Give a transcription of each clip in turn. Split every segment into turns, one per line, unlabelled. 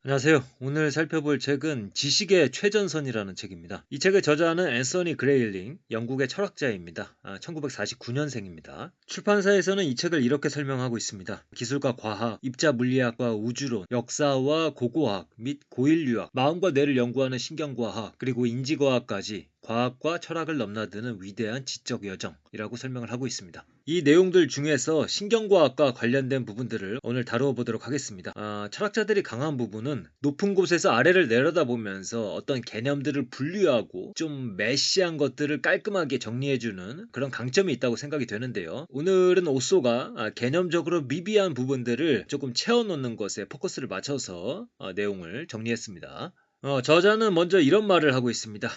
안녕하세요. 오늘 살펴볼 책은 지식의 최전선이라는 책입니다. 이 책의 저자는 앤서니 그레일링, 영국의 철학자입니다. 1949년생입니다. 출판사에서는 이 책을 이렇게 설명하고 있습니다. 기술과 과학, 입자 물리학과 우주론, 역사와 고고학 및 고인류학, 마음과 뇌를 연구하는 신경과학, 그리고 인지과학까지 과학과 철학을 넘나드는 위대한 지적 여정이라고 설명을 하고 있습니다. 이 내용들 중에서 신경과학과 관련된 부분들을 오늘 다루어 보도록 하겠습니다. 철학자들이 강한 부분은 높은 곳에서 아래를 내려다보면서 어떤 개념들을 분류하고 좀 메시한 것들을 깔끔하게 정리해주는 그런 강점이 있다고 생각이 되는데요. 오늘은 오쏘가 개념적으로 미비한 부분들을 조금 채워놓는 것에 포커스를 맞춰서 내용을 정리했습니다. 저자는 먼저 이런 말을 하고 있습니다.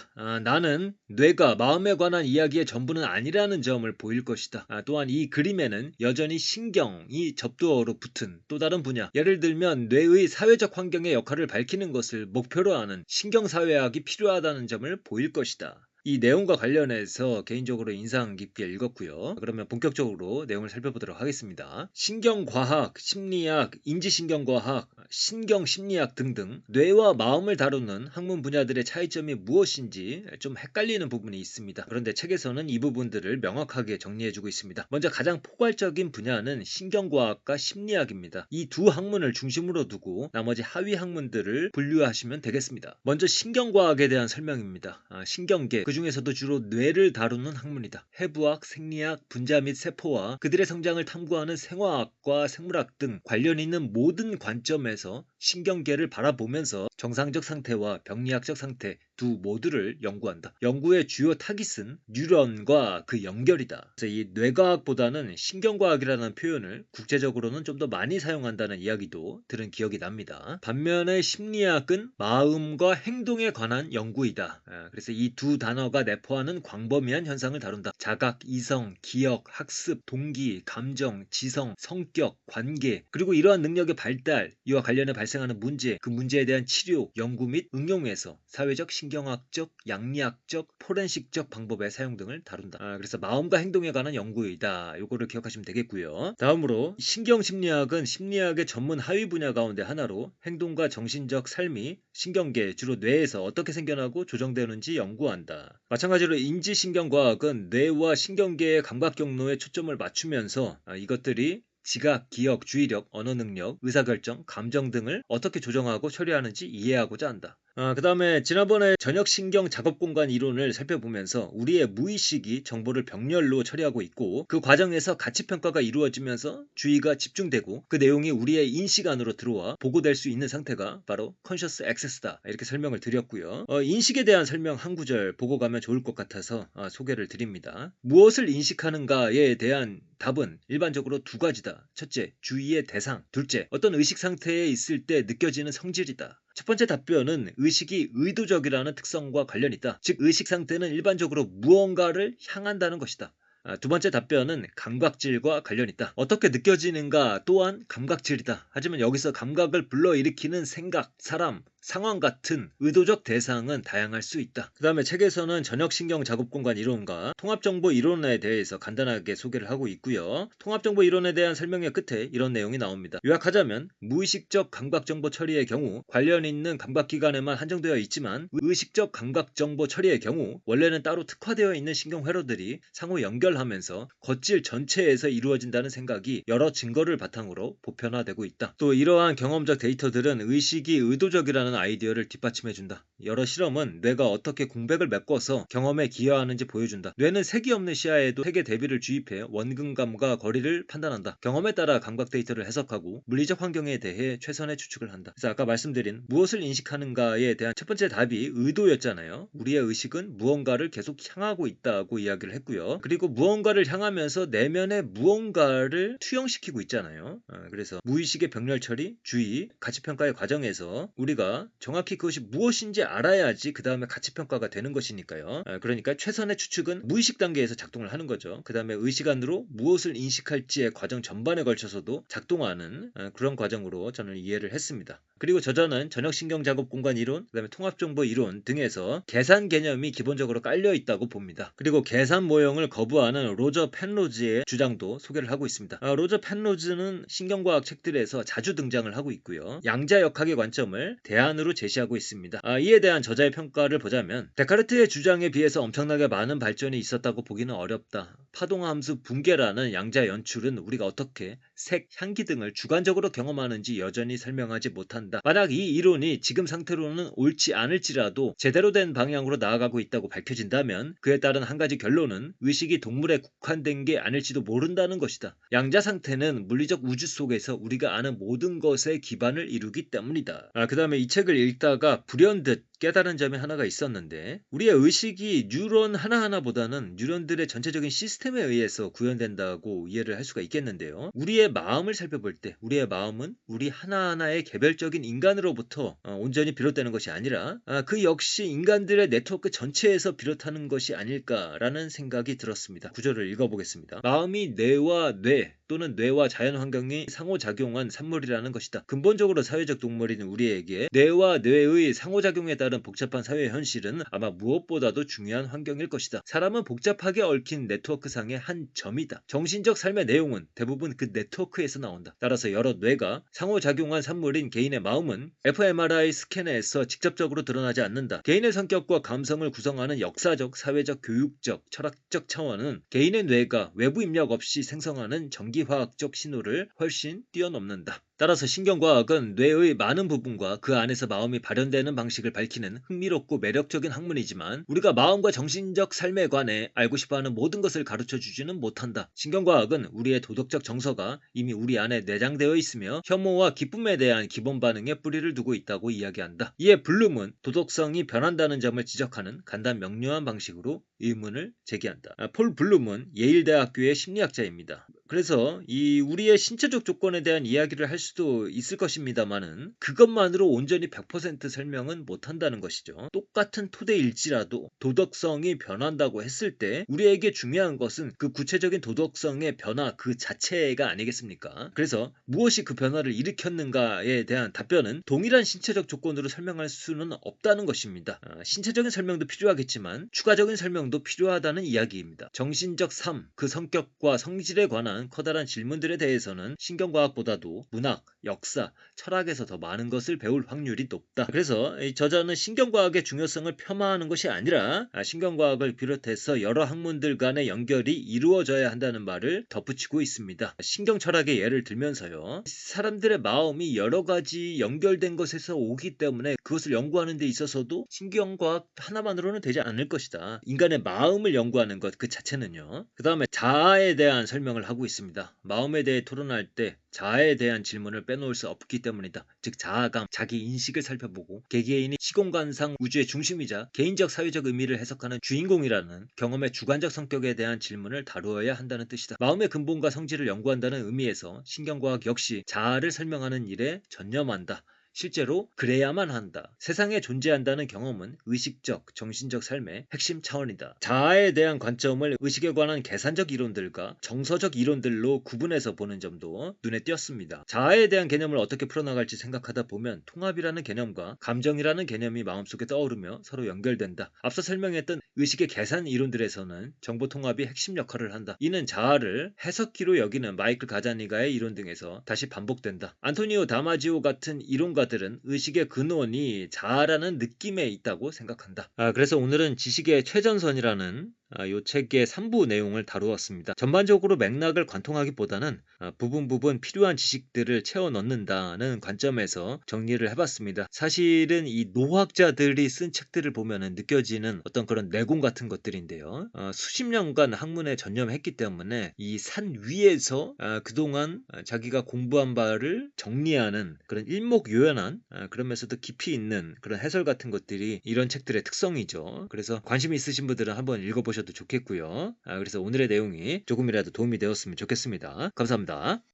나는 뇌가 마음에 관한 이야기의 전부는 아니라는 점을 보일 것이다. 또한 이 그림에는 여전히 신경이 접두어로 붙은 또 다른 분야, 예를 들면 뇌의 사회적 환경의 역할을 밝히는 것을 목표로 하는 신경사회학이 필요하다는 점을 보일 것이다. 이 내용과 관련해서 개인적으로 인상 깊게 읽었고요. 그러면 본격적으로 내용을 살펴보도록 하겠습니다. 신경과학, 심리학, 인지신경과학, 신경심리학 등등 뇌와 마음을 다루는 학문 분야들의 차이점이 무엇인지 좀 헷갈리는 부분이 있습니다. 그런데 책에서는 이 부분들을 명확하게 정리해주고 있습니다. 먼저 가장 포괄적인 분야는 신경과학과 심리학입니다. 이 두 학문을 중심으로 두고 나머지 하위 학문들을 분류하시면 되겠습니다. 먼저 신경과학에 대한 설명입니다. 신경계, 그 중에서도 주로 뇌를 다루는 학문이다. 해부학, 생리학, 분자 및 세포와 그들의 성장을 탐구하는 생화학과 생물학 등 관련 있는 모든 관점에서 신경계를 바라보면서 정상적 상태와 병리학적 상태 두 모두를 연구한다. 연구의 주요 타깃은 뉴런과 그 연결이다. 그래서 이 뇌과학보다는 신경과학이라는 표현을 국제적으로는 좀 더 많이 사용한다는 이야기도 들은 기억이 납니다. 반면에 심리학은 마음과 행동에 관한 연구이다. 그래서 이 두 단어가 내포하는 광범위한 현상을 다룬다. 자각, 이성, 기억, 학습, 동기, 감정, 지성, 성격, 관계, 그리고 이러한 능력의 발달, 이와 관련해 발생하는 문제, 그 문제에 대한 치료, 연구 및 응용에서 사회적, 신경학적, 양리학적, 포렌식적 방법의 사용 등을 다룬다. 그래서 마음과 행동에 관한 연구이다. 요거를 기억하시면 되겠고요. 다음으로 신경심리학은 심리학의 전문 하위 분야 가운데 하나로 행동과 정신적 삶이 신경계, 주로 뇌에서 어떻게 생겨나고 조정되는지 연구한다. 마찬가지로 인지신경과학은 뇌와 신경계의 감각 경로에 초점을 맞추면서 이것들이 지각, 기억, 주의력, 언어 능력, 의사결정, 감정 등을 어떻게 조정하고 처리하는지 이해하고자 한다. 그 다음에 지난번에 저녁신경 작업공간 이론을 살펴보면서 우리의 무의식이 정보를 병렬로 처리하고 있고 그 과정에서 가치평가가 이루어지면서 주의가 집중되고 그 내용이 우리의 인식 안으로 들어와 보고될 수 있는 상태가 바로 conscious access다. 이렇게 설명을 드렸고요. 인식에 대한 설명 한 구절 보고 가면 좋을 것 같아서 소개를 드립니다. 무엇을 인식하는가에 대한 답은 일반적으로 두 가지다. 첫째, 주의의 대상. 둘째, 어떤 의식 상태에 있을 때 느껴지는 성질이다. 첫 번째 답변은 의식이 의도적이라는 특성과 관련이 있다. 즉 의식 상태는 일반적으로 무언가를 향한다는 것이다. 두 번째 답변은 감각질과 관련이 있다. 어떻게 느껴지는가 또한 감각질이다. 하지만 여기서 감각을 불러일으키는 생각, 사람, 상황 같은 의도적 대상은 다양할 수 있다. 그 다음에 책에서는 저녁신경 작업공간 이론과 통합정보 이론에 대해서 간단하게 소개를 하고 있고요. 통합정보 이론에 대한 설명의 끝에 이런 내용이 나옵니다. 요약하자면 무의식적 감각정보 처리의 경우 관련 있는 감각기관에만 한정되어 있지만 의식적 감각정보 처리의 경우 원래는 따로 특화되어 있는 신경회로들이 상호 연결하면서 겉질 전체에서 이루어진다는 생각이 여러 증거를 바탕으로 보편화되고 있다. 또 이러한 경험적 데이터들은 의식이 의도적이라는 아이디어를 뒷받침해준다. 여러 실험은 뇌가 어떻게 공백을 메꿔서 경험에 기여하는지 보여준다. 뇌는 색이 없는 시야에도 색의 대비를 주입해 원근감과 거리를 판단한다. 경험에 따라 감각 데이터를 해석하고 물리적 환경에 대해 최선의 추측을 한다. 그래서 아까 말씀드린 무엇을 인식하는가에 대한 첫 번째 답이 의도였잖아요. 우리의 의식은 무언가를 계속 향하고 있다고 이야기를 했고요. 그리고 무언가를 향하면서 내면의 무언가를 투영시키고 있잖아요. 그래서 무의식의 병렬 처리, 주의, 가치평가의 과정에서 우리가 아니라 정확히 그것이 무엇인지 알아야지 그 다음에 가치평가가 되는 것이니까요. 그러니까 최선의 추측은 무의식 단계에서 작동을 하는 거죠. 그 다음에 의식 안으로 무엇을 인식할지의 과정 전반에 걸쳐서도 작동하는 그런 과정으로 저는 이해를 했습니다. 그리고 저자는 전역신경작업공간 이론, 그 다음에 통합정보 이론 등에서 계산 개념이 기본적으로 깔려 있다고 봅니다. 그리고 계산 모형을 거부하는 로저 펜로즈의 주장도 소개를 하고 있습니다. 로저 펜로즈는 신경과학 책들에서 자주 등장을 하고 있고요. 양자역학의 관점을 대안으로 제시하고 있습니다. 이에 대한 저자의 평가를 보자면 데카르트의 주장에 비해서 엄청나게 많은 발전이 있었다고 보기는 어렵다. 파동함수 붕괴라는 양자 연출은 우리가 어떻게 색, 향기 등을 주관적으로 경험하는지 여전히 설명하지 못한다. 만약 이 이론이 지금 상태로는 옳지 않을지라도 제대로 된 방향으로 나아가고 있다고 밝혀진다면 그에 따른 한 가지 결론은 의식이 동물에 국한된 게 아닐지도 모른다는 것이다. 양자 상태는 물리적 우주 속에서 우리가 아는 모든 것의 기반을 이루기 때문이다. 그 다음에 이 책을 읽다가 불현듯 깨달은 점이 하나가 있었는데 우리의 의식이 뉴런 하나하나보다는 뉴런들의 전체적인 시스템에 의해서 구현된다고 이해를 할 수가 있겠는데요. 우리의 마음을 살펴볼 때 우리의 마음은 우리 하나하나의 개별적인 인간으로부터 온전히 비롯되는 것이 아니라 그 역시 인간들의 네트워크 전체에서 비롯하는 것이 아닐까라는 생각이 들었습니다. 구절을 읽어보겠습니다. 마음이 뇌와 뇌 또는 뇌와 자연환경이 상호작용한 산물이라는 것이다. 근본적으로 사회적 동물인 우리에게 뇌와 뇌의 상호작용에 따른 복잡한 사회 현실은 아마 무엇보다도 중요한 환경일 것이다. 사람은 복잡하게 얽힌 네트워크상의 한 점이다. 정신적 삶의 내용은 대부분 그 네트워크에서 나온다. 따라서 여러 뇌가 상호작용한 산물인 개인의 마음은 fMRI 스캔에서 직접적으로 드러나지 않는다. 개인의 성격과 감성을 구성하는 역사적, 사회적, 교육적, 철학적 차원은 개인의 뇌가 외부 입력 없이 생성하는 전기화학적 신호를 훨씬 뛰어넘는다. 따라서 신경과학은 뇌의 많은 부분과 그 안에서 마음이 발현되는 방식을 밝히는 흥미롭고 매력적인 학문이지만 우리가 마음과 정신적 삶에 관해 알고 싶어하는 모든 것을 가르쳐주지는 못한다. 신경과학은 우리의 도덕적 정서가 이미 우리 안에 내장되어 있으며 혐오와 기쁨에 대한 기본 반응에 뿌리를 두고 있다고 이야기한다. 이에 블룸은 도덕성이 변한다는 점을 지적하는 간단 명료한 방식으로 의문을 제기한다. 폴 블룸은 예일대학교의 심리학자입니다. 그래서 이 우리의 신체적 조건에 대한 이야기를 할 수도 있을 것입니다만은 그것만으로 온전히 100% 설명은 못한다는 것이죠. 똑같은 토대일지라도 도덕성이 변한다고 했을 때 우리에게 중요한 것은 그 구체적인 도덕성의 변화 그 자체가 아니겠습니까? 그래서 무엇이 그 변화를 일으켰는가에 대한 답변은 동일한 신체적 조건으로 설명할 수는 없다는 것입니다. 신체적인 설명도 필요하겠지만 추가적인 설명도 필요하다는 이야기입니다. 정신적 삶, 그 성격과 성질에 관한 커다란 질문들에 대해서는 신경과학보다도 문학, 역사, 철학에서 더 많은 것을 배울 확률이 높다. 그래서 이 저자는 신경과학의 중요성을 폄하하는 것이 아니라 신경과학을 비롯해서 여러 학문들 간의 연결이 이루어져야 한다는 말을 덧붙이고 있습니다. 신경철학의 예를 들면서요. 사람들의 마음이 여러 가지 연결된 것에서 오기 때문에 그것을 연구하는 데 있어서도 신경과학 하나만으로는 되지 않을 것이다. 인간의 마음을 연구하는 것 그 자체는요. 그 다음에 자아에 대한 설명을 하고 있습니다. 마음에 대해 토론할 때 자아에 대한 질문을 빼놓을 수 없기 때문이다. 즉 자아감, 자기 인식을 살펴보고 개개인이 시공간상 우주의 중심이자 개인적 사회적 의미를 해석하는 주인공이라는 경험의 주관적 성격에 대한 질문을 다루어야 한다는 뜻이다. 마음의 근본과 성질을 연구한다는 의미에서 신경과학 역시 자아를 설명하는 일에 전념한다. 실제로 그래야만 한다. 세상에 존재한다는 경험은 의식적, 정신적 삶의 핵심 차원이다. 자아에 대한 관점을 의식에 관한 계산적 이론들과 정서적 이론들로 구분해서 보는 점도 눈에 띄었습니다. 자아에 대한 개념을 어떻게 풀어나갈지 생각하다 보면 통합이라는 개념과 감정이라는 개념이 마음속에 떠오르며 서로 연결된다. 앞서 설명했던 의식의 계산 이론들에서는 정보 통합이 핵심 역할을 한다. 이는 자아를 해석기로 여기는 마이클 가자니가의 이론 등에서 다시 반복된다. 안토니오 다마지오 같은 이론가들은 의식의 근원이 자아라는 느낌에 있다고 생각한다. 그래서 오늘은 지식의 최전선이라는 이 책의 3부 내용을 다루었습니다. 전반적으로 맥락을 관통하기보다는 부분 필요한 지식들을 채워 넣는다는 관점에서 정리를 해봤습니다. 사실은 이 노학자들이 쓴 책들을 보면 느껴지는 어떤 그런 내공 같은 것들인데요. 수십 년간 학문에 전념했기 때문에 이 산 위에서 그동안 자기가 공부한 바를 정리하는 그런 일목요연한 그러면서도 깊이 있는 그런 해설 같은 것들이 이런 책들의 특성이죠. 그래서 관심 있으신 분들은 한번 읽어보셔도 좋겠고요. 그래서 오늘의 내용이 조금이라도 도움이 되었으면 좋겠습니다. 감사합니다.